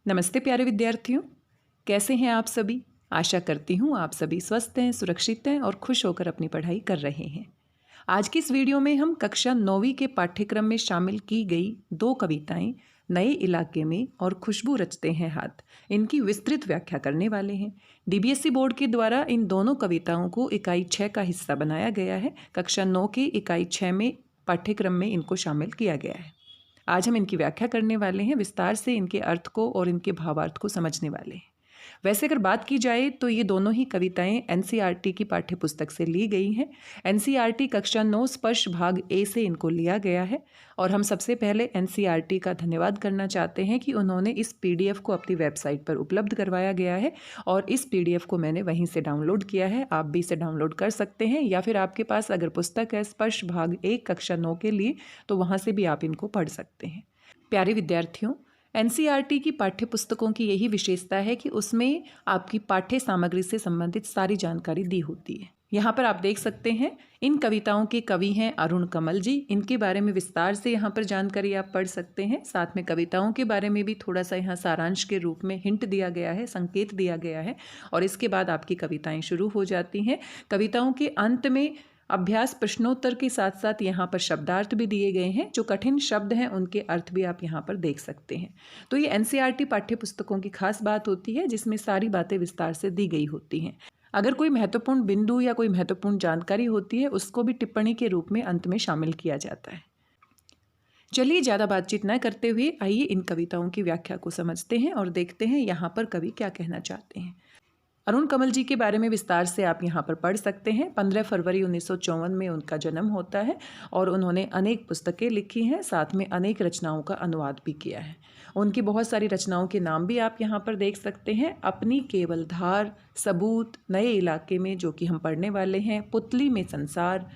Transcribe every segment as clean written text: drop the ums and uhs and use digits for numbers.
नमस्ते प्यारे विद्यार्थियों, कैसे हैं आप सभी। आशा करती हूँ आप सभी स्वस्थ हैं, सुरक्षित हैं और खुश होकर अपनी पढ़ाई कर रहे हैं। आज की इस वीडियो में हम कक्षा 9वीं के पाठ्यक्रम में शामिल की गई 2 कविताएं नए इलाके में और खुशबू रचते हैं हाथ, इनकी विस्तृत व्याख्या करने वाले हैं। DBSE बोर्ड के द्वारा इन दोनों कविताओं को इकाई 6 का हिस्सा बनाया गया है। कक्षा 9 की इकाई 6 में पाठ्यक्रम में इनको शामिल किया गया है। आज हम इनकी व्याख्या करने वाले हैं, विस्तार से इनके अर्थ को और इनके भावार्थ को समझने वाले हैं। वैसे अगर बात की जाए तो ये दोनों ही कविताएं NCERT की पाठ्यपुस्तक से ली गई हैं। NCERT कक्षा 9 स्पर्श भाग A से इनको लिया गया है और हम सबसे पहले NCERT का धन्यवाद करना चाहते हैं कि उन्होंने इस PDF को अपनी वेबसाइट पर उपलब्ध करवाया गया है और इस PDF को मैंने वहीं से डाउनलोड किया है। आप भी इसे डाउनलोड कर सकते हैं या फिर आपके पास अगर पुस्तक है स्पर्श भाग 1 कक्षा 9 के लिए तो वहाँ से भी आप इनको पढ़ सकते हैं। प्यारे विद्यार्थियों, NCERT की पाठ्यपुस्तकों की यही विशेषता है कि उसमें आपकी पाठ्य सामग्री से संबंधित सारी जानकारी दी होती है। यहाँ पर आप देख सकते हैं इन कविताओं के कवि हैं अरुण कमल जी। इनके बारे में विस्तार से यहाँ पर जानकारी आप पढ़ सकते हैं। साथ में कविताओं के बारे में भी थोड़ा सा यहाँ सारांश के रूप में हिंट दिया गया है, संकेत दिया गया है और इसके बाद आपकी कविताएं शुरू हो जाती हैं। कविताओं के अंत में अभ्यास प्रश्नोत्तर के साथ साथ यहाँ पर शब्दार्थ भी दिए गए हैं। जो कठिन शब्द हैं उनके अर्थ भी आप यहाँ पर देख सकते हैं। तो ये NCERT पाठ्यपुस्तकों की खास बात होती है जिसमें सारी बातें विस्तार से दी गई होती हैं। अगर कोई महत्वपूर्ण बिंदु या कोई महत्वपूर्ण जानकारी होती है उसको भी टिप्पणी के रूप में अंत में शामिल किया जाता है। चलिए ज़्यादा बातचीत न करते हुए आइए इन कविताओं की व्याख्या को समझते हैं और देखते हैं यहाँ पर कवि क्या कहना चाहते हैं। अरुण कमल जी के बारे में विस्तार से आप यहाँ पर पढ़ सकते हैं। 15 फरवरी 1954 में उनका जन्म होता है और उन्होंने अनेक पुस्तकें लिखी हैं, साथ में अनेक रचनाओं का अनुवाद भी किया है। उनकी बहुत सारी रचनाओं के नाम भी आप यहाँ पर देख सकते हैं। अपनी केवल धार, सबूत, नए इलाके में जो कि हम पढ़ने वाले हैं, पुतली में संसार,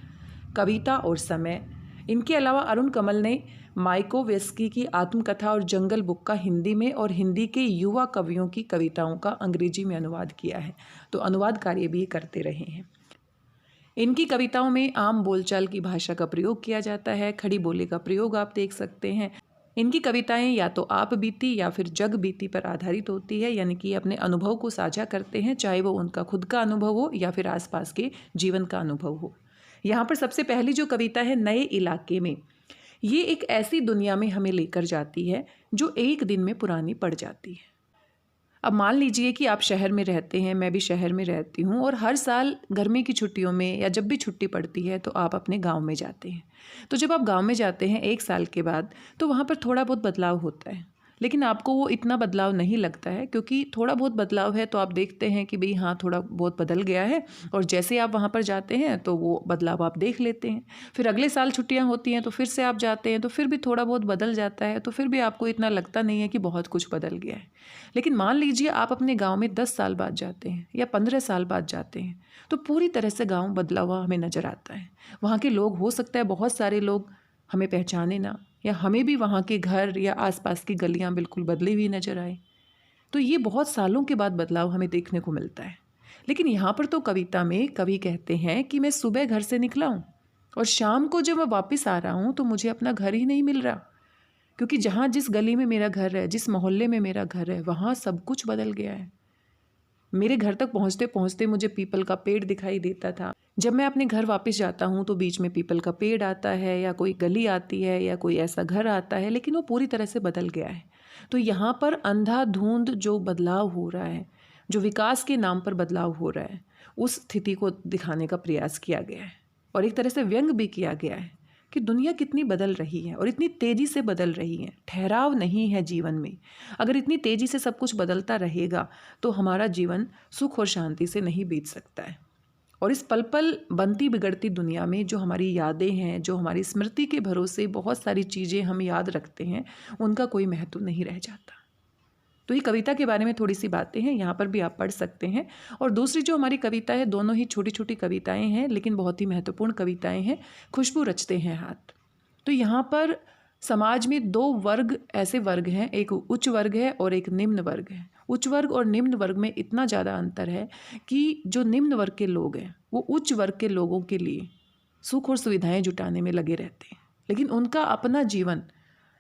कविता और समय। इनके अलावा अरुण कमल ने माइकोवेस्की की आत्मकथा और जंगल बुक का हिंदी में और हिंदी के युवा कवियों की कविताओं का अंग्रेजी में अनुवाद किया है। तो अनुवाद कार्य भी करते रहे हैं। इनकी कविताओं में आम बोलचाल की भाषा का प्रयोग किया जाता है। खड़ी बोली का प्रयोग आप देख सकते हैं। इनकी कविताएं या तो आप बीती या फिर जग बीती पर आधारित होती है, यानी कि अपने अनुभव को साझा करते हैं, चाहे वो उनका खुद का अनुभव हो या फिर आसपास के जीवन का अनुभव हो। यहाँ पर सबसे पहली जो कविता है नए इलाके में, ये एक ऐसी दुनिया में हमें लेकर जाती है जो एक दिन में पुरानी पड़ जाती है। अब मान लीजिए कि आप शहर में रहते हैं, मैं भी शहर में रहती हूँ और हर साल गर्मी की छुट्टियों में या जब भी छुट्टी पड़ती है तो आप अपने गांव में जाते हैं। तो जब आप गांव में जाते हैं 1 साल के बाद तो वहाँ पर थोड़ा बहुत बदलाव होता है, लेकिन आपको वो इतना बदलाव नहीं लगता है क्योंकि थोड़ा बहुत बदलाव है तो आप देखते हैं कि भाई हाँ थोड़ा बहुत बदल गया है और जैसे आप वहाँ पर जाते हैं तो वो बदलाव आप देख लेते हैं। फिर अगले साल छुट्टियाँ होती हैं तो फिर से आप जाते हैं तो फिर भी थोड़ा बहुत बदल जाता है, तो फिर भी आपको इतना लगता नहीं है कि बहुत कुछ बदल गया है। लेकिन मान लीजिए आप अपने गाँव में 10 साल बाद जाते हैं या 15 साल बाद जाते हैं तो पूरी तरह से गाँव बदला हुआ हमें नज़र आता है। वहाँ के लोग, हो सकता है बहुत सारे लोग हमें पहचाने ना, या हमें भी वहाँ के घर या आसपास की गलियाँ बिल्कुल बदली हुई नज़र आए। तो ये बहुत सालों के बाद बदलाव हमें देखने को मिलता है। लेकिन यहाँ पर तो कविता में कवि कहते हैं कि मैं सुबह घर से निकला हूँ और शाम को जब मैं वापस आ रहा हूँ तो मुझे अपना घर ही नहीं मिल रहा, क्योंकि जहाँ जिस गली में मेरा घर है, जिस मोहल्ले में मेरा घर है, वहाँ सब कुछ बदल गया है। मेरे घर तक पहुँचते पहुँचते मुझे पीपल का पेड़ दिखाई देता था। जब मैं अपने घर वापस जाता हूँ तो बीच में पीपल का पेड़ आता है या कोई गली आती है या कोई ऐसा घर आता है, लेकिन वो पूरी तरह से बदल गया है। तो यहाँ पर अंधाधुंध जो बदलाव हो रहा है, जो विकास के नाम पर बदलाव हो रहा है, उस स्थिति को दिखाने का प्रयास किया गया है और एक तरह से व्यंग भी किया गया है कि दुनिया कितनी बदल रही है और इतनी तेज़ी से बदल रही है। ठहराव नहीं है जीवन में। अगर इतनी तेज़ी से सब कुछ बदलता रहेगा तो हमारा जीवन सुख और शांति से नहीं बीत सकता है। और इस पल पल बनती बिगड़ती दुनिया में जो हमारी यादें हैं, जो हमारी स्मृति के भरोसे बहुत सारी चीज़ें हम याद रखते हैं, उनका कोई महत्व नहीं रह जाता। तो ये कविता के बारे में थोड़ी सी बातें हैं, यहाँ पर भी आप पढ़ सकते हैं। और दूसरी जो हमारी कविता है, दोनों ही छोटी छोटी कविताएं हैं लेकिन बहुत ही महत्वपूर्ण कविताएं हैं। खुशबू रचते हैं हाथ। तो यहाँ पर समाज में 2 वर्ग, ऐसे वर्ग हैं, एक उच्च वर्ग है और एक निम्न वर्ग है। उच्च वर्ग और निम्न वर्ग में इतना ज़्यादा अंतर है कि जो निम्न वर्ग के लोग हैं वो उच्च वर्ग के लोगों के लिए सुख और सुविधाएं जुटाने में लगे रहते हैं, लेकिन उनका अपना जीवन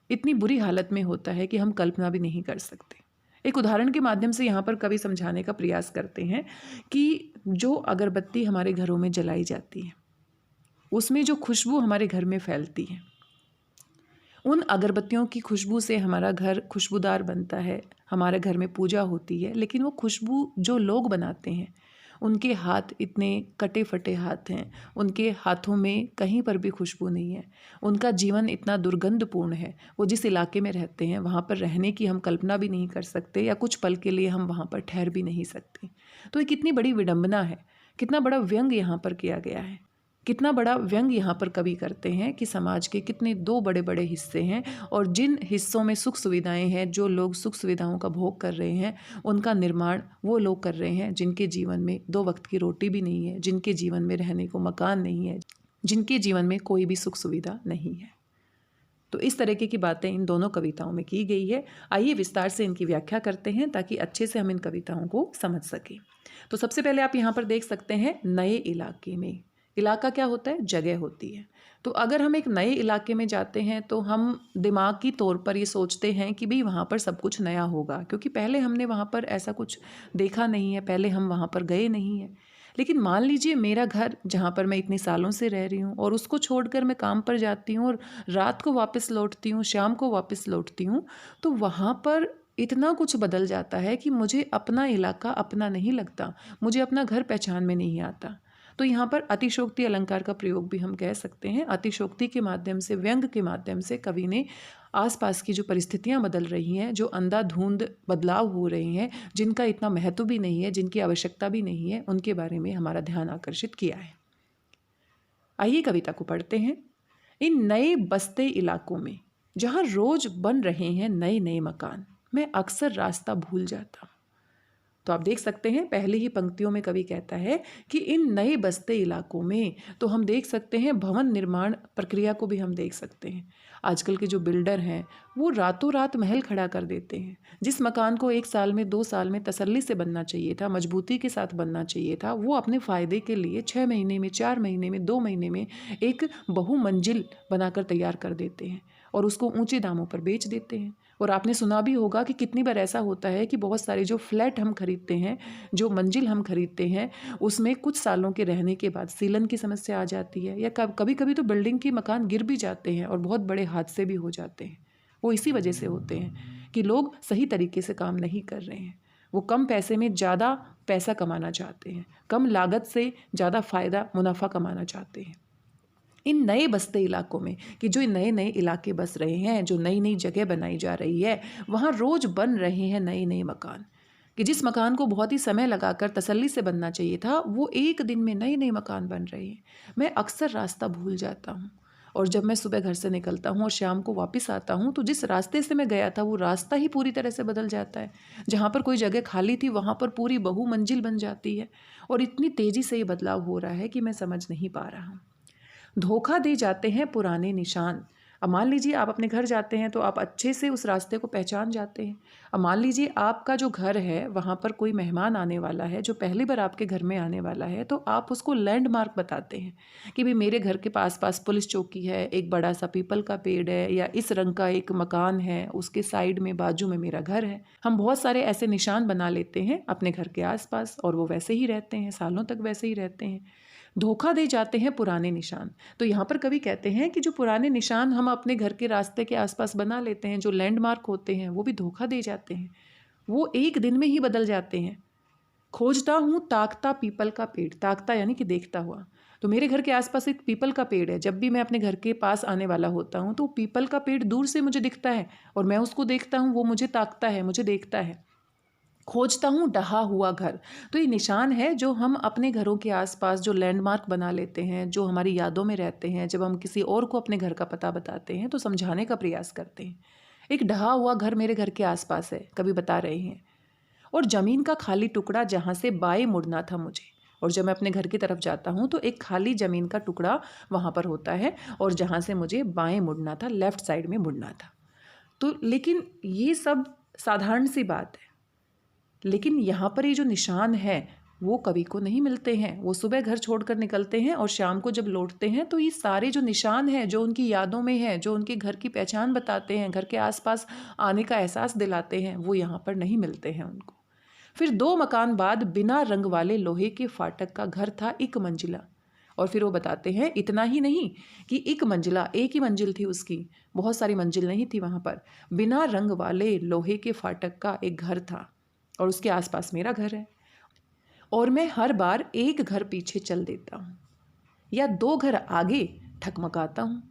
इतनी बुरी हालत में होता है कि हम कल्पना भी नहीं कर सकते। एक उदाहरण के माध्यम से यहाँ पर कवि समझाने का प्रयास करते हैं कि जो अगरबत्ती हमारे घरों में जलाई जाती है, उसमें जो खुशबू हमारे घर में फैलती है, उन अगरबत्तियों की खुशबू से हमारा घर खुशबूदार बनता है, हमारे घर में पूजा होती है। लेकिन वो खुशबू जो लोग बनाते हैं, उनके हाथ इतने कटे फटे हाथ हैं, उनके हाथों में कहीं पर भी खुशबू नहीं है, उनका जीवन इतना दुर्गंधपूर्ण है। वो जिस इलाके में रहते हैं वहाँ पर रहने की हम कल्पना भी नहीं कर सकते, या कुछ पल के लिए हम वहाँ पर ठहर भी नहीं सकते। तो ये कितनी बड़ी विडंबना है, कितना बड़ा व्यंग यहाँ पर किया गया है, कितना बड़ा व्यंग यहाँ पर कवि करते हैं कि समाज के कितने दो बड़े बड़े हिस्से हैं, और जिन हिस्सों में सुख सुविधाएं हैं, जो लोग सुख सुविधाओं का भोग कर रहे हैं, उनका निर्माण वो लोग कर रहे हैं जिनके जीवन में 2 वक्त की रोटी भी नहीं है, जिनके जीवन में रहने को मकान नहीं है, जिनके जीवन में कोई भी सुख सुविधा नहीं है। तो इस तरीके की बातें इन दोनों कविताओं में की गई है। आइए विस्तार से इनकी व्याख्या करते हैं ताकि अच्छे से हम इन कविताओं को समझ सकें। तो सबसे पहले आप यहाँ पर देख सकते हैं नए इलाके में। इलाका क्या होता है? जगह होती है। तो अगर हम एक नए इलाके में जाते हैं तो हम दिमागी तौर पर ये सोचते हैं कि भाई वहाँ पर सब कुछ नया होगा, क्योंकि पहले हमने वहाँ पर ऐसा कुछ देखा नहीं है, पहले हम वहाँ पर गए नहीं हैं। लेकिन मान लीजिए मेरा घर जहाँ पर मैं इतने सालों से रह रही हूँ और उसको छोड़कर मैं काम पर जाती हूँ और रात को वापस लौटती हूँ, शाम को वापस लौटती हूँ, तो वहाँ पर इतना कुछ बदल जाता है कि मुझे अपना इलाका अपना नहीं लगता, मुझे अपना घर पहचान में नहीं आता। तो यहाँ पर अतिशोक्ति अलंकार का प्रयोग भी हम कह सकते हैं। अतिशोक्ति के माध्यम से, व्यंग के माध्यम से कवि ने आसपास की जो परिस्थितियाँ बदल रही हैं, जो अंधाधुंध बदलाव हो रहे हैं, जिनका इतना महत्व भी नहीं है, जिनकी आवश्यकता भी नहीं है, उनके बारे में हमारा ध्यान आकर्षित किया है। आइए कविता को पढ़ते हैं। इन नए बसते इलाकों में जहाँ रोज बन रहे हैं नए नए मकान, मैं अक्सर रास्ता भूल जाता हूँ। तो आप देख सकते हैं पहले ही पंक्तियों में कवि कहता है कि इन नए बसते इलाकों में, तो हम देख सकते हैं भवन निर्माण प्रक्रिया को भी हम देख सकते हैं। आजकल के जो बिल्डर हैं वो रातों रात महल खड़ा कर देते हैं। जिस मकान को 1 साल में 2 साल में तसल्ली से बनना चाहिए था, मजबूती के साथ बनना चाहिए था, वो अपने फ़ायदे के लिए 6 महीने में, 4 महीने में, 2 महीने में एक बहुमंजिल बनाकर तैयार कर देते हैं और उसको ऊंचे दामों पर बेच देते हैं। और आपने सुना भी होगा कि कितनी बार ऐसा होता है कि बहुत सारे जो फ्लैट हम खरीदते हैं, जो मंजिल हम खरीदते हैं, उसमें कुछ सालों के रहने के बाद सीलन की समस्या आ जाती है, या कभी कभी तो बिल्डिंग के मकान गिर भी जाते हैं और बहुत बड़े हादसे भी हो जाते हैं। वो इसी वजह से होते हैं कि लोग सही तरीके से काम नहीं कर रहे हैं। वो कम पैसे में ज़्यादा पैसा कमाना चाहते हैं, कम लागत से ज़्यादा फ़ायदा मुनाफा कमाना चाहते हैं। इन नए बसते इलाकों में, कि जो नए नए इलाके बस रहे हैं, जो नई नई जगह बनाई जा रही है, वहाँ रोज़ बन रहे हैं नए नए मकान, कि जिस मकान को बहुत ही समय लगाकर तसल्ली से बनना चाहिए था, वो एक दिन में नए नए मकान बन रहे हैं। मैं अक्सर रास्ता भूल जाता हूँ, और जब मैं सुबह घर से निकलता हूँ और शाम को वापस आता हूँ, तो जिस रास्ते से मैं गया था वो रास्ता ही पूरी तरह से बदल जाता है। जहाँ पर कोई जगह खाली थी वहाँ पर पूरी बहुमंजिल बन जाती है, और इतनी तेज़ी से ये बदलाव हो रहा है कि मैं समझ नहीं पा रहा हूँ। धोखा दे जाते हैं पुराने निशान। अब मान लीजिए आप अपने घर जाते हैं तो आप अच्छे से उस रास्ते को पहचान जाते हैं। अब मान लीजिए आपका जो घर है वहाँ पर कोई मेहमान आने वाला है, जो पहली बार आपके घर में आने वाला है, तो आप उसको लैंडमार्क बताते हैं कि भाई मेरे घर के पास पुलिस चौकी है, एक बड़ा सा पीपल का पेड़ है, या इस रंग का एक मकान है, उसके साइड में बाजू में मेरा घर है। हम बहुत सारे ऐसे निशान बना लेते हैं अपने घर के आसपास, और वो वैसे ही रहते हैं, सालों तक वैसे ही रहते हैं। धोखा दे जाते हैं पुराने निशान। तो यहाँ पर कवि कहते हैं कि जो पुराने निशान हम अपने घर के रास्ते के आसपास बना लेते हैं, जो लैंडमार्क होते हैं, वो भी धोखा दे जाते हैं, वो एक दिन में ही बदल जाते हैं। खोजता हूँ ताकता पीपल का पेड़, ताकता यानी कि देखता हुआ। तो मेरे घर के आसपास एक पीपल का पेड़ है, जब भी मैं अपने घर के पास आने वाला होता हूँ तो पीपल का पेड़ दूर से मुझे दिखता है, और मैं उसको देखता हूँ, वो मुझे ताकता है, मुझे देखता है। खोजता हूँ ढहा हुआ घर, तो ये निशान है जो हम अपने घरों के आसपास जो लैंडमार्क बना लेते हैं, जो हमारी यादों में रहते हैं। जब हम किसी और को अपने घर का पता बताते हैं तो समझाने का प्रयास करते हैं। एक ढहा हुआ घर मेरे घर के आसपास है, कभी बता रहे हैं। और ज़मीन का खाली टुकड़ा जहाँ से बाएं मुड़ना था मुझे, और जब मैं अपने घर की तरफ जाता हूँ तो एक खाली ज़मीन का टुकड़ा वहाँ पर होता है, और जहाँ से मुझे बाएं मुड़ना था, लेफ़्ट साइड में मुड़ना था। तो लेकिन ये सब साधारण सी बात है, लेकिन यहाँ पर ये जो निशान है वो कवि को नहीं मिलते हैं। वो सुबह घर छोड़कर निकलते हैं और शाम को जब लौटते हैं तो ये सारे जो निशान हैं, जो उनकी यादों में हैं, जो उनके घर की पहचान बताते हैं, घर के आसपास आने का एहसास दिलाते हैं, वो यहाँ पर नहीं मिलते हैं उनको। फिर 2 मकान बाद बिना रंग वाले लोहे के फाटक का घर था, 1 मंजिला। और फिर वो बताते हैं इतना ही नहीं कि 1 मंजिला, एक ही मंजिल थी उसकी, बहुत सारी मंजिल नहीं थी वहाँ पर। बिना रंग वाले लोहे के फाटक का एक घर था और उसके आसपास मेरा घर है। और मैं हर बार 1 घर पीछे चल देता हूँ या 2 घर आगे ठकमकाता हूँ,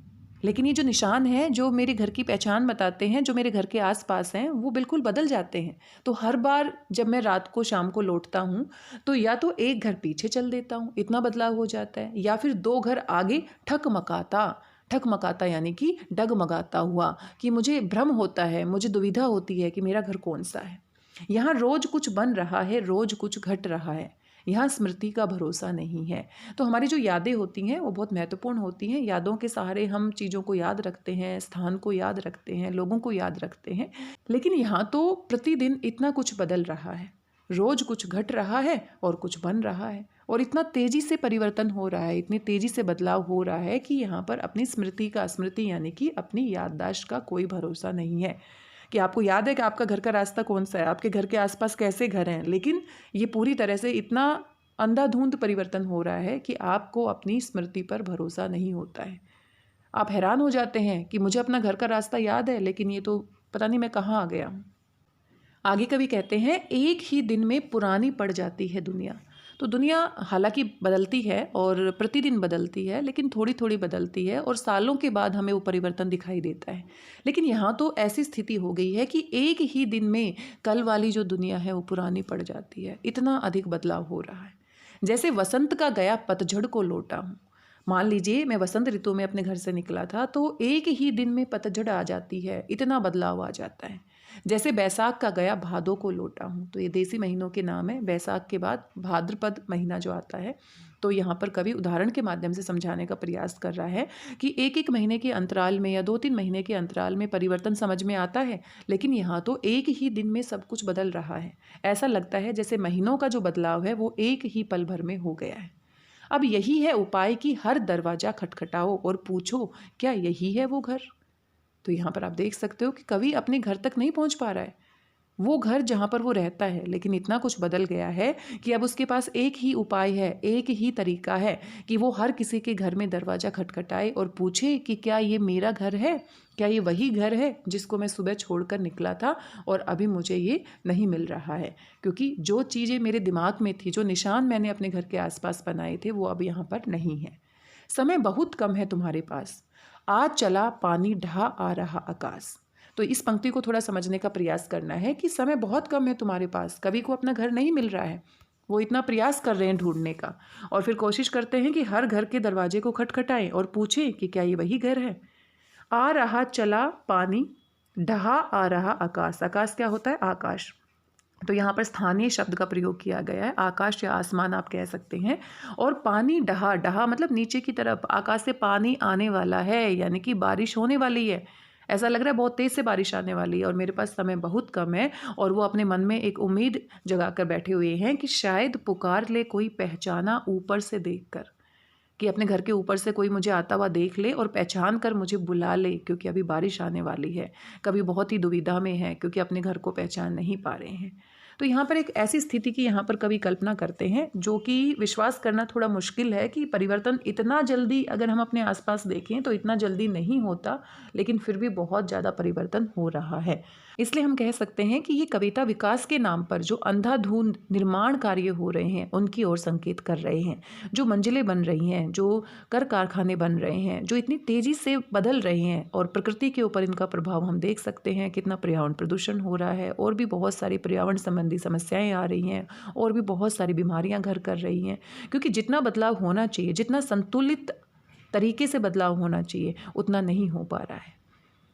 लेकिन ये जो निशान हैं, जो मेरे घर की पहचान बताते हैं, जो मेरे घर के आसपास हैं, वो बिल्कुल बदल जाते हैं। तो हर बार जब मैं रात को शाम को लौटता हूँ तो या तो 1 घर पीछे चल देता हूँ, इतना बदलाव हो जाता है, या फिर 2 घर आगे ठकमकाता यानी कि डगमगाता हुआ, कि मुझे भ्रम होता है, मुझे दुविधा होती है कि मेरा घर कौन सा है। यहाँ रोज कुछ बन रहा है, रोज कुछ घट रहा है। यहाँ स्मृति का भरोसा नहीं है। तो हमारी जो यादें होती हैं वो बहुत महत्वपूर्ण होती हैं। यादों के सहारे हम चीज़ों को याद रखते हैं, स्थान को याद रखते हैं, लोगों को याद रखते हैं। लेकिन यहाँ तो प्रतिदिन इतना कुछ बदल रहा है, रोज कुछ घट रहा है और कुछ बन रहा है, और इतना तेजी से परिवर्तन हो रहा है, इतनी तेजी से बदलाव हो रहा है कि यहाँ पर अपनी स्मृति यानी कि अपनी याददाश्त का कोई भरोसा नहीं है कि आपको याद है कि आपका घर का रास्ता कौन सा है, आपके घर के आसपास कैसे घर हैं। लेकिन ये पूरी तरह से इतना अंधाधुंध परिवर्तन हो रहा है कि आपको अपनी स्मृति पर भरोसा नहीं होता है। आप हैरान हो जाते हैं कि मुझे अपना घर का रास्ता याद है, लेकिन ये तो पता नहीं मैं कहाँ आ गया हूँ। आगे कवि कहते हैं, 1 ही दिन में पुरानी पड़ जाती है दुनिया। तो दुनिया हालांकि बदलती है और प्रतिदिन बदलती है, लेकिन थोड़ी थोड़ी बदलती है और सालों के बाद हमें वो परिवर्तन दिखाई देता है। लेकिन यहाँ तो ऐसी स्थिति हो गई है कि 1 ही दिन में कल वाली जो दुनिया है वो पुरानी पड़ जाती है। इतना अधिक बदलाव हो रहा है। जैसे वसंत का गया पतझड़ को लौटा हूँ। मान लीजिए मैं वसंत ऋतु में अपने घर से निकला था तो 1 ही दिन में पतझड़ आ जाती है, इतना बदलाव आ जाता है। जैसे बैसाख का गया भादों को लौटा हूँ। तो ये देसी महीनों के नाम है। बैसाख के बाद भाद्रपद महीना जो आता है, तो यहाँ पर कवि उदाहरण के माध्यम से समझाने का प्रयास कर रहा है कि 1-1 महीने के अंतराल में या 2-3 महीने के अंतराल में परिवर्तन समझ में आता है, लेकिन यहाँ तो 1 ही दिन में सब कुछ बदल रहा है। ऐसा लगता है जैसे महीनों का जो बदलाव है वो 1 ही पल भर में हो गया है। अब यही है उपाय कि हर दरवाजा खटखटाओ और पूछो, क्या यही है वो घर? तो यहाँ पर आप देख सकते हो कि कवि अपने घर तक नहीं पहुँच पा रहा है, वो घर जहाँ पर वो रहता है, लेकिन इतना कुछ बदल गया है कि अब उसके पास एक ही उपाय है, एक ही तरीका है कि वो हर किसी के घर में दरवाज़ा खटखटाए और पूछे कि क्या ये मेरा घर है, क्या ये वही घर है जिसको मैं सुबह छोड़कर निकला था और अभी मुझे ये नहीं मिल रहा है। क्योंकि जो चीज़ें मेरे दिमाग में थी, जो निशान मैंने अपने घर के आसपास बनाए थे, वो अब यहाँ पर नहीं है। समय बहुत कम है तुम्हारे पास, आज चला पानी ढहा आ रहा आकाश। तो इस पंक्ति को थोड़ा समझने का प्रयास करना है कि समय बहुत कम है तुम्हारे पास। कवि को अपना घर नहीं मिल रहा है, वो इतना प्रयास कर रहे हैं ढूंढने का, और फिर कोशिश करते हैं कि हर घर के दरवाजे को खटखटाएं और पूछें कि क्या ये वही घर है। आ रहा चला पानी ढहा आ रहा आकाश। आकाश क्या होता है? आकाश। तो यहाँ पर स्थानीय शब्द का प्रयोग किया गया है, आकाश या आसमान आप कह सकते हैं। और पानी ढहा, ढहा मतलब नीचे की तरफ, आकाश से पानी आने वाला है, यानी कि बारिश होने वाली है। ऐसा लग रहा है बहुत तेज़ से बारिश आने वाली है और मेरे पास समय बहुत कम है। और वो अपने मन में एक उम्मीद जगा कर बैठे हुए हैं कि शायद पुकार ले कोई पहचाना ऊपर से देखकर, कि अपने घर के ऊपर से कोई मुझे आता हुआ देख ले और पहचान कर मुझे बुला ले, क्योंकि अभी बारिश आने वाली है। कभी बहुत ही दुविधा में है क्योंकि अपने घर को पहचान नहीं पा रहे हैं। तो यहाँ पर एक ऐसी स्थिति की यहाँ पर कवि कल्पना करते हैं जो कि विश्वास करना थोड़ा मुश्किल है कि परिवर्तन इतना जल्दी, अगर हम अपने आसपास देखें तो इतना जल्दी नहीं होता, लेकिन फिर भी बहुत ज़्यादा परिवर्तन हो रहा है। इसलिए हम कह सकते हैं कि ये कविता विकास के नाम पर जो अंधाधुंध निर्माण कार्य हो रहे हैं उनकी ओर संकेत कर रहे हैं। जो मंजिलें बन रही हैं, जो कर कारखाने बन रहे हैं, जो इतनी तेज़ी से बदल रहे हैं, और प्रकृति के ऊपर इनका प्रभाव हम देख सकते हैं। कितना पर्यावरण प्रदूषण हो रहा है और भी बहुत सारी पर्यावरण संबंधी समस्याएं आ रही हैं और भी बहुत सारी बीमारियां घर कर रही हैं। क्योंकि जितना बदलाव होना चाहिए, जितना संतुलित तरीके से बदलाव होना चाहिए, उतना नहीं हो पा रहा है।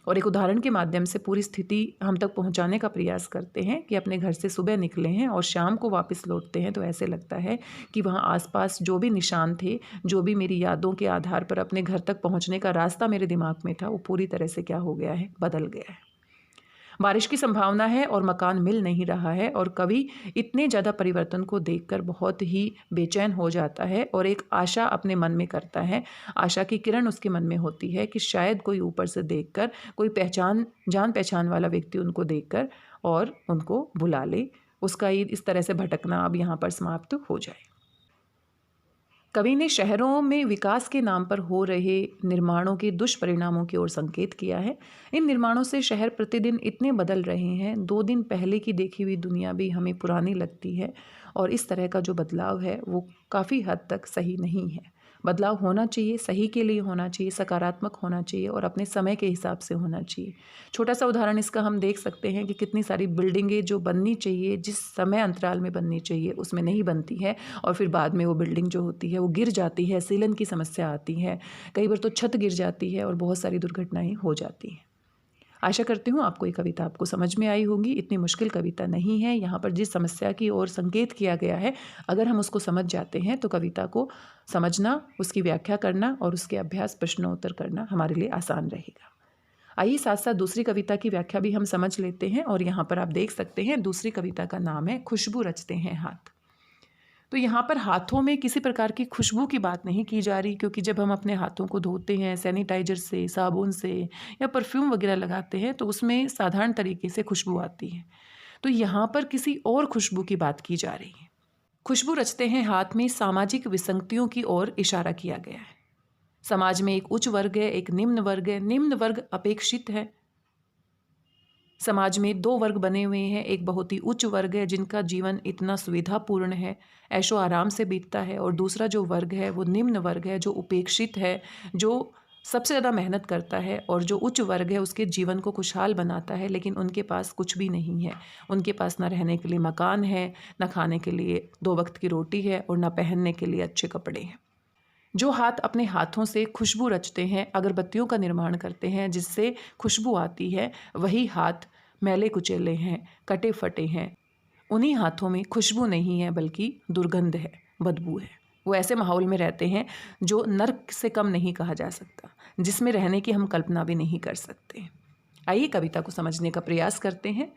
और एक उदाहरण के माध्यम से पूरी स्थिति हम तक पहुंचाने का प्रयास करते हैं कि अपने घर से सुबह निकले हैं और शाम को वापस लौटते हैं तो ऐसे लगता है कि वहाँ आसपास जो भी निशान थे, जो भी मेरी यादों के आधार पर अपने घर तक पहुँचने का रास्ता मेरे दिमाग में था, वो पूरी तरह से क्या हो गया है? बदल गया है। बारिश की संभावना है और मकान मिल नहीं रहा है, और कवि इतने ज़्यादा परिवर्तन को देखकर बहुत ही बेचैन हो जाता है और एक आशा अपने मन में करता है। आशा की किरण उसके मन में होती है कि शायद कोई ऊपर से देखकर, कोई जान पहचान वाला व्यक्ति उनको देखकर और उनको बुला ले। उसका इस तरह से भटकना अब यहाँ पर समाप्त हो जाए। कवि ने शहरों में विकास के नाम पर हो रहे निर्माणों के दुष्परिणामों की ओर संकेत किया है। इन निर्माणों से शहर प्रतिदिन इतने बदल रहे हैं, 2 दिन पहले की देखी हुई दुनिया भी हमें पुरानी लगती है, और इस तरह का जो बदलाव है वो काफ़ी हद तक सही नहीं है। बदलाव होना चाहिए, सही के लिए होना चाहिए, सकारात्मक होना चाहिए और अपने समय के हिसाब से होना चाहिए। छोटा सा उदाहरण इसका हम देख सकते हैं कि कितनी सारी बिल्डिंगें जो बननी चाहिए, जिस समय अंतराल में बननी चाहिए उसमें नहीं बनती है, और फिर बाद में वो बिल्डिंग जो होती है वो गिर जाती है, सीलन की समस्या आती है, कई बार तो छत गिर जाती है और बहुत सारी दुर्घटनाएं हो जाती हैं। आशा करती हूँ आपको ये कविता आपको समझ में आई होगी। इतनी मुश्किल कविता नहीं है। यहाँ पर जिस समस्या की ओर संकेत किया गया है, अगर हम उसको समझ जाते हैं तो कविता को समझना, उसकी व्याख्या करना और उसके अभ्यास प्रश्नोत्तर करना हमारे लिए आसान रहेगा। आइए साथ साथ दूसरी कविता की व्याख्या भी हम समझ लेते हैं, और यहाँ पर आप देख सकते हैं दूसरी कविता का नाम है खुशबू रचते हैं हाथ। तो यहाँ पर हाथों में किसी प्रकार की खुशबू की बात नहीं की जा रही, क्योंकि जब हम अपने हाथों को धोते हैं सैनिटाइजर से, साबुन से या परफ्यूम वगैरह लगाते हैं तो उसमें साधारण तरीके से खुशबू आती है। तो यहाँ पर किसी और खुशबू की बात की जा रही है। खुशबू रचते हैं हाथ में सामाजिक विसंगतियों की ओर इशारा किया गया है। समाज में एक उच्च वर्ग है, एक निम्न वर्ग है। निम्न वर्ग अपेक्षित है। समाज में 2 वर्ग बने हुए हैं। एक बहुत ही उच्च वर्ग है जिनका जीवन इतना सुविधापूर्ण है, ऐशो आराम से बीतता है, और दूसरा जो वर्ग है वो निम्न वर्ग है, जो उपेक्षित है, जो सबसे ज़्यादा मेहनत करता है, और जो उच्च वर्ग है उसके जीवन को खुशहाल बनाता है, लेकिन उनके पास कुछ भी नहीं है। उनके पास ना रहने के लिए मकान है, ना खाने के लिए 2 वक्त की रोटी है, और ना पहनने के लिए अच्छे कपड़े हैं। जो हाथ अपने हाथों से खुशबू रचते हैं, अगरबत्तियों का निर्माण करते हैं जिससे खुशबू आती है, वही हाथ मैले कुचेले हैं, कटे फटे हैं। उन्हीं हाथों में खुशबू नहीं है बल्कि दुर्गंध है, बदबू है। वो ऐसे माहौल में रहते हैं जो नर्क से कम नहीं कहा जा सकता, जिसमें रहने की हम कल्पना भी नहीं कर सकते। आइए कविता को समझने का प्रयास करते हैं।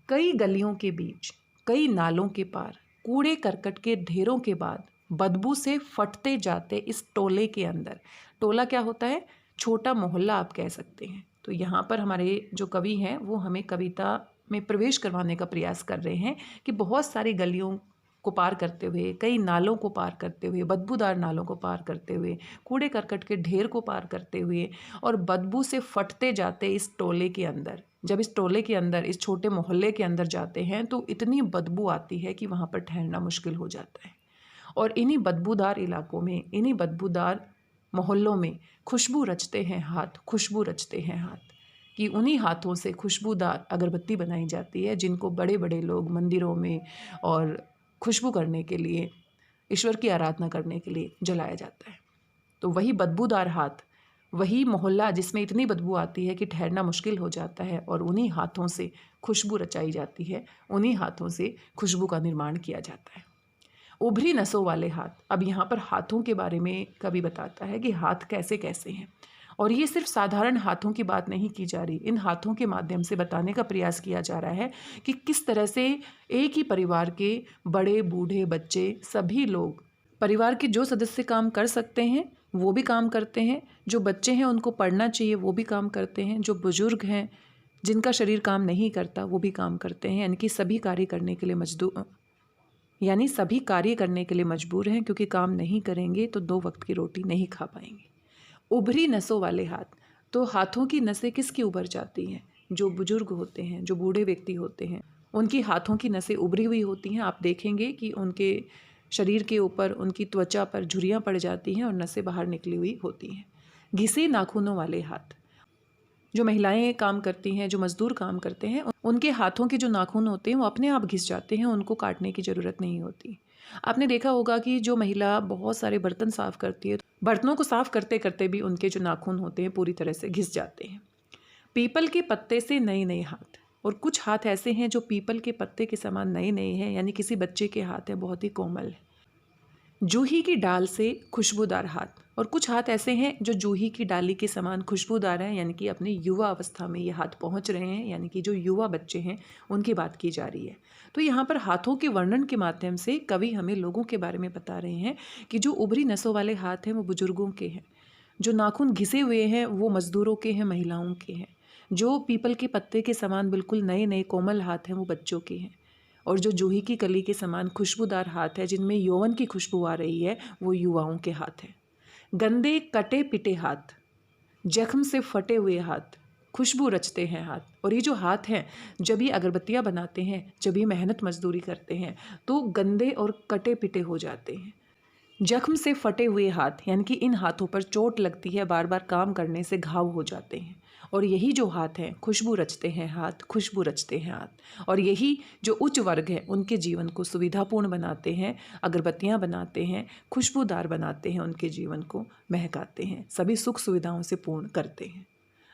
कई गलियों के बीच, कई नालों के पार, कूड़े करकट के ढेरों के बाद, बदबू से फटते जाते इस टोले के अंदर। टोला क्या होता है? छोटा मोहल्ला आप कह सकते हैं। तो यहाँ पर हमारे जो कवि हैं वो हमें कविता में प्रवेश करवाने का प्रयास कर रहे हैं कि बहुत सारी गलियों को पार करते हुए, कई नालों को पार करते हुए, बदबूदार नालों को पार करते हुए, कूड़े करकट के ढेर को पार करते हुए और बदबू से फटते जाते इस टोले के अंदर, जब इस टोले के अंदर, इस छोटे मोहल्ले के अंदर जाते हैं तो इतनी बदबू आती है कि वहाँ पर ठहरना मुश्किल हो जाता है। और इन्हीं बदबूदार इलाकों में, इन्हीं बदबूदार मोहल्लों में खुशबू रचते हैं हाथ, खुशबू रचते हैं हाथ, कि उन्हीं हाथों से खुशबूदार अगरबत्ती बनाई जाती है जिनको बड़े बड़े लोग मंदिरों में और खुशबू करने के लिए, ईश्वर की आराधना करने के लिए जलाया जाता है। तो वही बदबूदार हाथ, वही मोहल्ला जिसमें इतनी बदबू आती है कि ठहरना मुश्किल हो जाता है, और उन्हीं हाथों से खुशबू रचाई जाती है, उन्हीं हाथों से खुशबू का निर्माण किया जाता है। उभरी नसों वाले हाथ। अब यहाँ पर हाथों के बारे में कवि बताता है कि हाथ कैसे कैसे हैं, और ये सिर्फ साधारण हाथों की बात नहीं की जा रही। इन हाथों के माध्यम से बताने का प्रयास किया जा रहा है कि किस तरह से एक ही परिवार के बड़े बूढ़े बच्चे सभी लोग, परिवार के जो सदस्य काम कर सकते हैं वो भी काम करते हैं, जो बच्चे हैं उनको पढ़ना चाहिए वो भी काम करते हैं, जो बुजुर्ग हैं जिनका शरीर काम नहीं करता वो भी काम करते हैं। यानी कि सभी कार्य करने के लिए मजबूर हैं, क्योंकि काम नहीं करेंगे तो 2 वक्त की रोटी नहीं खा पाएंगे। उभरी नसों वाले हाथ। तो हाथों की नसें किसकी उभर जाती हैं? जो बुजुर्ग होते हैं, जो बूढ़े व्यक्ति होते हैं, उनकी हाथों की नसें उभरी हुई होती हैं। आप देखेंगे कि उनके शरीर के ऊपर, उनकी त्वचा पर झुर्रियाँ पड़ जाती हैं और नसें बाहर निकली हुई होती हैं। घिसे नाखूनों वाले हाथ। जो महिलाएं काम करती हैं, जो मजदूर काम करते हैं, उनके हाथों के जो नाखून होते हैं वो अपने आप घिस जाते हैं, उनको काटने की ज़रूरत नहीं होती। आपने देखा होगा कि जो महिला बहुत सारे बर्तन साफ़ करती है, बर्तनों को साफ़ करते करते भी उनके जो नाखून होते हैं पूरी तरह से घिस जाते हैं। पीपल के पत्ते से नए नए हाथ। और कुछ हाथ ऐसे हैं जो पीपल के पत्ते के समान नए नए हैं, यानी किसी बच्चे के हाथ हैं, बहुत ही कोमल है। जूही की डाल से खुशबूदार हाथ। और कुछ हाथ ऐसे हैं जो जूही की डाली के समान खुशबूदार हैं, यानी कि अपने युवा अवस्था में ये हाथ पहुंच रहे हैं, यानी कि जो युवा बच्चे हैं उनकी बात की जा रही है। तो यहाँ पर हाथों के वर्णन के माध्यम से कवि हमें लोगों के बारे में बता रहे हैं कि जो उभरी नसों वाले हाथ हैं वो बुजुर्गों के हैं, जो नाखून घिसे हुए हैं वो मजदूरों के हैं, महिलाओं के हैं, जो पीपल के पत्ते के समान बिल्कुल नए नए कोमल हाथ हैं वो बच्चों के हैं, और जो जूही की कली के समान खुशबूदार हाथ है जिनमें यौवन की खुशबू आ रही है वो युवाओं के हाथ हैं। गंदे कटे पिटे हाथ, जख्म से फटे हुए हाथ, खुशबू रचते हैं हाथ। और ये जो हाथ हैं जब ये अगरबत्तियाँ बनाते हैं, जब ये मेहनत मजदूरी करते हैं तो गंदे और कटे पिटे हो जाते हैं। जख्म से फटे हुए हाथ, यानी कि इन हाथों पर चोट लगती है, बार बार काम करने से घाव हो जाते हैं। और यही जो हाथ हैं खुशबू रचते हैं हाथ, खुशबू रचते हैं हाथ। और यही जो उच्च वर्ग है उनके जीवन को सुविधापूर्ण बनाते हैं, अगरबत्तियाँ बनाते हैं, खुशबूदार बनाते हैं, उनके जीवन को महकाते हैं, सभी सुख सुविधाओं से पूर्ण करते हैं।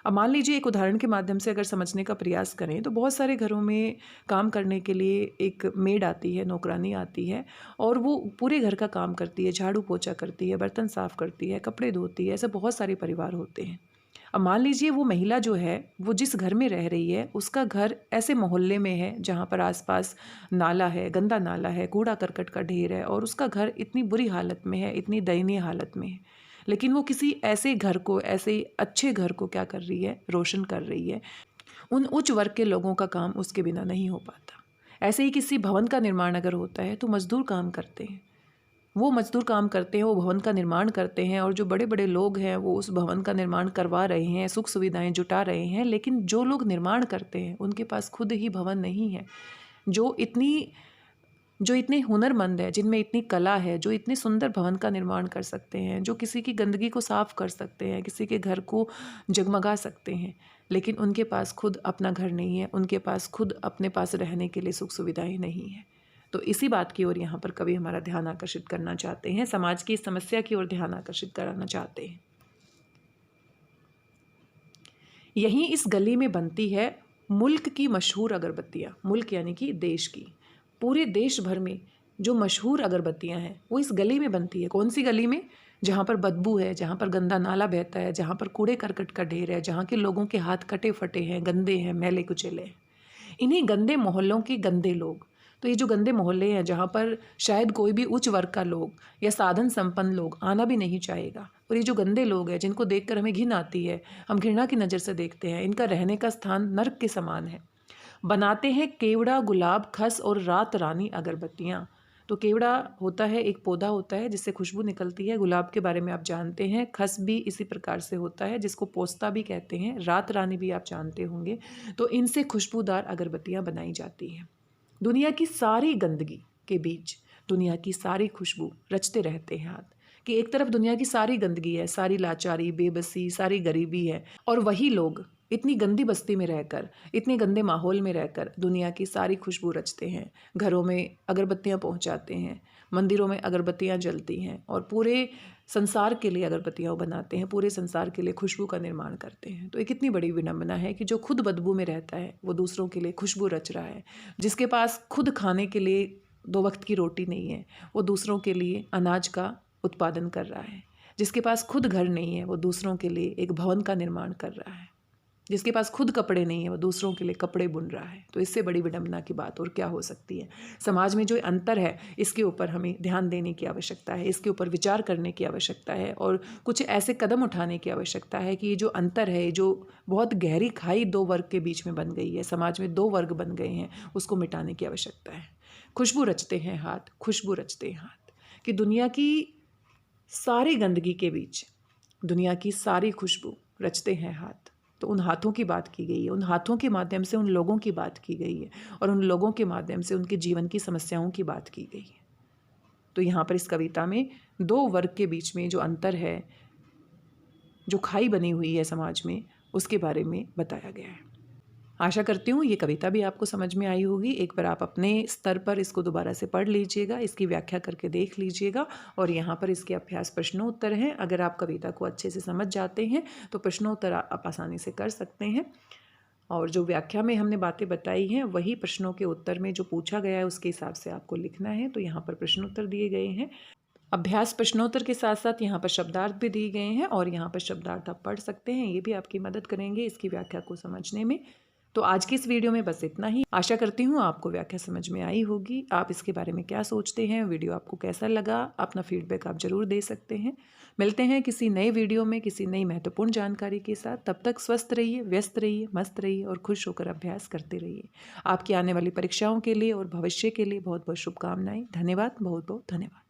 अब मान लीजिए एक उदाहरण के माध्यम से अगर समझने का प्रयास करें तो बहुत सारे घरों में काम करने के लिए एक मेड आती है, नौकरानी आती है, और वो पूरे घर का काम करती है, झाड़ू पोछा करती है, बर्तन साफ़ करती है, कपड़े धोती है। ऐसे बहुत सारे परिवार होते हैं। अब मान लीजिए वो महिला जो है वो जिस घर में रह रही है उसका घर ऐसे मोहल्ले में है जहाँ पर आसपास नाला है, गंदा नाला है, कूड़ा करकट का ढेर है, और उसका घर इतनी बुरी हालत में है, इतनी दयनीय हालत में है, लेकिन वो किसी ऐसे घर को, ऐसे अच्छे घर को क्या कर रही है, रोशन कर रही है। उन उच्च वर्ग के लोगों का काम उसके बिना नहीं हो पाता। ऐसे ही किसी भवन का निर्माण अगर होता है तो मजदूर काम करते हैं, वो मजदूर काम करते हैं, वो भवन का निर्माण करते हैं, और जो बड़े बड़े लोग हैं वो उस भवन का निर्माण करवा रहे हैं, सुख सुविधाएं जुटा रहे हैं, लेकिन जो लोग निर्माण करते हैं उनके पास खुद ही भवन नहीं है। जो इतने हुनरमंद है, जिनमें इतनी कला है, जो इतने सुंदर भवन का निर्माण कर सकते हैं, जो किसी की गंदगी को साफ कर सकते हैं, किसी के घर को जगमगा सकते हैं, लेकिन उनके पास खुद अपना घर नहीं है, उनके पास खुद अपने पास रहने के लिए सुख सुविधाएं नहीं है। तो इसी बात की ओर यहाँ पर कवि हमारा ध्यान आकर्षित करना चाहते हैं, समाज की इस समस्या की ओर ध्यान आकर्षित कराना चाहते हैं। यहीं इस गली में बनती है मुल्क की मशहूर अगरबत्तियाँ। मुल्क यानी कि देश की, पूरे देश भर में जो मशहूर अगरबत्तियाँ हैं वो इस गली में बनती है। कौन सी गली में? जहाँ पर बदबू है, जहाँ पर गंदा नाला बहता है, जहाँ पर कूड़े करकट का ढेर है, जहाँ के लोगों के हाथ कटे फटे हैं, गंदे हैं, मैले कुचेले हैं। इन्हीं गंदे मोहल्लों के गंदे लोग, तो ये जो गंदे मोहल्ले हैं जहाँ पर शायद कोई भी उच्च वर्ग का लोग या साधन संपन्न लोग आना भी नहीं चाहेगा, और ये जो गंदे लोग हैं जिनको देखकर हमें घिन आती है, हम घृणा की नज़र से देखते हैं, इनका रहने का स्थान नर्क के समान है। बनाते हैं केवड़ा, गुलाब, खस और रात रानी अगरबत्तियाँ। तो केवड़ा होता है, एक पौधा होता है जिससे खुशबू निकलती है। गुलाब के बारे में आप जानते हैं, खस भी इसी प्रकार से होता है जिसको पोस्ता भी कहते हैं, रात रानी भी आप जानते होंगे। तो इनसे खुशबूदार अगरबत्तियाँ बनाई जाती हैं। दुनिया की सारी गंदगी के बीच दुनिया की सारी खुशबू रचते रहते हैं हाथ। कि एक तरफ दुनिया की सारी गंदगी है, सारी लाचारी, बेबसी, सारी गरीबी है, और वही लोग इतनी गंदी बस्ती में रहकर, इतने गंदे माहौल में रहकर दुनिया की सारी खुशबू रचते हैं। घरों में अगरबत्तियाँ पहुँचाते हैं, मंदिरों में अगरबत्तियाँ जलती हैं, और पूरे संसार के लिए अगरबत्तियाँ बनाते हैं, पूरे संसार के लिए खुशबू का निर्माण करते हैं। तो एक इतनी बड़ी विडंबना है कि जो खुद बदबू में रहता है वो दूसरों के लिए खुशबू रच रहा है। जिसके पास खुद खाने के लिए 2 वक्त की रोटी नहीं है वो दूसरों के लिए अनाज का उत्पादन कर रहा है। जिसके पास खुद घर नहीं है वो दूसरों के लिए एक भवन का निर्माण कर रहा है। जिसके पास खुद कपड़े नहीं है वो दूसरों के लिए कपड़े बुन रहा है। तो इससे बड़ी विडंबना की बात और क्या हो सकती है। समाज में जो अंतर है इसके ऊपर हमें ध्यान देने की आवश्यकता है, इसके ऊपर विचार करने की आवश्यकता है, और कुछ ऐसे कदम उठाने की आवश्यकता है कि ये जो अंतर है, जो बहुत गहरी खाई 2 वर्ग के बीच में बन गई है, समाज में 2 वर्ग बन गए हैं, उसको मिटाने की आवश्यकता है। खुशबू रचते हैं हाथ, खुशबू रचते हैं हाथ, कि दुनिया की सारी गंदगी के बीच दुनिया की सारी खुशबू रचते हैं हाथ। तो उन हाथों की बात की गई है, उन हाथों के माध्यम से उन लोगों की बात की गई है, और उन लोगों के माध्यम से उनके जीवन की समस्याओं की बात की गई है। तो यहाँ पर इस कविता में 2 वर्ग के बीच में जो अंतर है, जो खाई बनी हुई है समाज में, उसके बारे में बताया गया है। आशा करती हूँ ये कविता भी आपको समझ में आई होगी। एक बार आप अपने स्तर पर इसको दोबारा से पढ़ लीजिएगा, इसकी व्याख्या करके देख लीजिएगा, और यहाँ पर इसके अभ्यास प्रश्नोत्तर हैं। अगर आप कविता को अच्छे से समझ जाते हैं तो प्रश्नोत्तर आप आसानी से कर सकते हैं, और जो व्याख्या में हमने बातें बताई हैं वही प्रश्नों के उत्तर में जो पूछा गया है उसके हिसाब से आपको लिखना है। तो यहाँ पर प्रश्नोत्तर दिए गए हैं। अभ्यास प्रश्नोत्तर के साथ साथ यहाँ पर शब्दार्थ भी दिए गए हैं और यहाँ पर शब्दार्थ आप पढ़ सकते हैं। ये भी आपकी मदद करेंगे इसकी व्याख्या को समझने में। तो आज की इस वीडियो में बस इतना ही। आशा करती हूँ आपको व्याख्या समझ में आई होगी। आप इसके बारे में क्या सोचते हैं, वीडियो आपको कैसा लगा, अपना फीडबैक आप ज़रूर दे सकते हैं। मिलते हैं किसी नए वीडियो में किसी नई महत्वपूर्ण जानकारी के साथ। तब तक स्वस्थ रहिए, व्यस्त रहिए, मस्त रहिए और खुश होकर अभ्यास करते रहिए। आपकी आने वाली परीक्षाओं के लिए और भविष्य के लिए बहुत बहुत शुभकामनाएं। धन्यवाद, बहुत बहुत धन्यवाद।